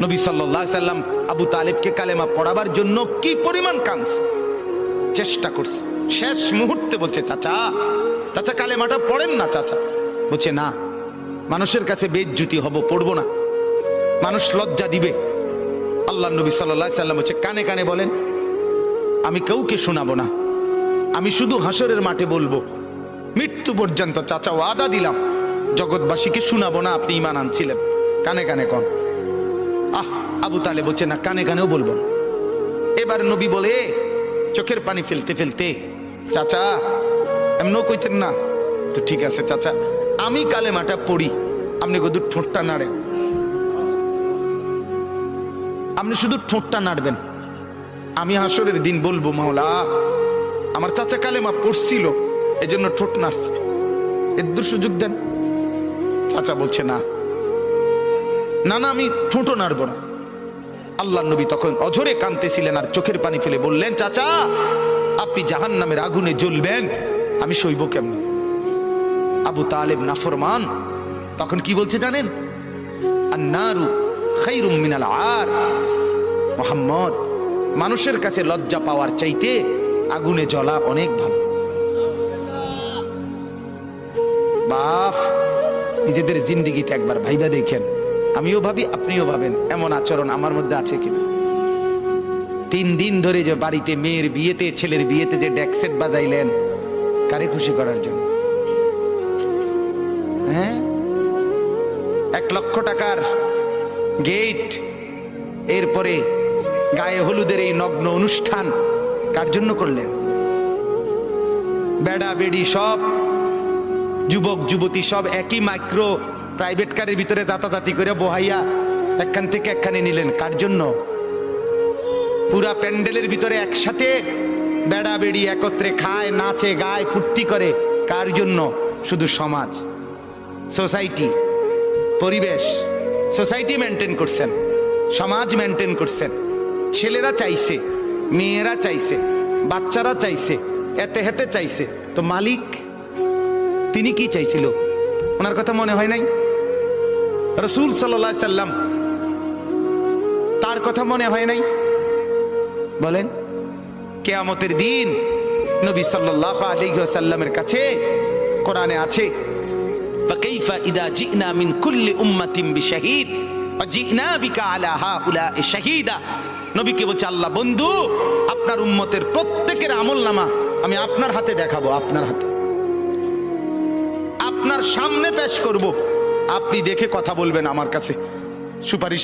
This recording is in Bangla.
নবী সাল্লাল্লাহু আলাইহি সাল্লাম আবু তালেবকে কালেমা পড়াবার জন্য কি পরিমাণ কাঁদছে, চেষ্টা করছে। শেষ মুহূর্তে বলছে, চাচা চাচা কালেমাটা পড়েন না চাচা। বলছে না, মানুষের কাছে বেইজ্জতি হব, পড়বো না, মানুষ লজ্জা দিবে। আল্লাহ নবী সাল্লাল্লাহু আলাইহি সাল্লাম বলছে, কানে কানে বলেন, আমি কাউকে শোনাবো না, আমি শুধু হাসরের মাঠে বলবো, মৃত্যু পর্যন্ত চাচা ওয়াদা দিলাম জগৎবাসীকে শোনাবো না আপনি ঈমান আনছিলেন, কানে কানে কন। আবু তালেব বলছে না, কানে কানেও বলবো না। এবার নবী বলে চোখের পানি ফেলতে ফেলতে, চাচা এমনও কইতেন না তো, ঠিক আছে চাচা আমি কালেমাটা পড়ি, আপনি শুধু ঠোঁটটা নাড়েন, আপনি শুধু ঠোঁটটা নাড়বেন, আমি হাসরের দিন বলবো মাওলা আমার চাচা কালেমা পড়ছিল এজন্য ঠোঁট নাড়ছে, এর সুযোগ দেন। চাচা বলছে না না না, আমি ঠোঁটও নাড়বো না। আল্লাহ নবী তখন অঝরে কাঁদতেছিলেন আর চোখের পানি ফেলে বললেন, চাচা আপনি জাহান্নামের আগুনে জ্বলবেন, আমি সইব কেমন? আবু তালেব নাফরমান তখন কি বলছে জানেন? আন্নারু খায়রুম মিনাল আর। মুহাম্মদ, মানুষের কাছে লজ্জা পাওয়ার চাইতে আগুনে জ্বলা অনেক ভালো। বাপ, নিজেদের জিন্দেগিতে একবার ভাইবা দেখেন, আমিও ভাবি আপনিও ভাবেন এমন আচরণ আমার মধ্যে আছে কিনা। 3 দিন ধরে যে বাড়িতে মেয়ের বিয়েতে ছেলের বিয়েতে যে ডেক সেট বাজাইলেন, কারে খুশি করার জন্য? হ্যাঁ, 1 লক্ষ টাকার গেট, এরপরে গায়ে হলুদের এই নগ্ন অনুষ্ঠান কার জন্য করলেন? বেড়া বেড়ি সব যুবক যুবতী সব একই মাইক্রো প্রাইভেট কারের ভিতরে যাতাযাতি করে বহাইয়া একখান থেকে একখানে নিলেন, কার জন্য? পুরা প্যান্ডেলের ভিতরে একসাথে বেড়া বেড়ি একত্রে খায়, নাচে, গায়, ফুর্তি করে, কার জন্য? শুধু সমাজ, সোসাইটি, পরিবেশ, সোসাইটি মেনটেন করছেন, সমাজ মেনটেন করছেন। ছেলেরা চাইছে, মেয়েরা চাইছে, বাচ্চারা চাইছে, এতে হেতে চাইছে, তো মালিক তিনি কি চাইছিল? ওনার কথা মনে হয় নাই? রাসূল সাল্লাল্লাহু আলাইহি সাল্লাম তার কথা মনে হয় নাই? বলেন, কিয়ামতের দিন নবী সাল্লাল্লাহু আলাইহি ওয়াসাল্লামের কাছে কোরআনে আছে, ফাকাইফা ইদা জিনা মিন কুল্লি উম্মাতিন বিশাহিদ ওয়া জিনা বিকা আলা হাউলা'i শাহীদা। নবীকে বলছে আল্লাহ, বন্ধু আপনার উম্মতের প্রত্যেকের আমলনামা আমি আপনার হাতে দেখাবো, আপনার হাতে, আপনার সামনে পেশ করব, আপনি দেখে কথা বলবেন, আমার কাছে সুপারিশ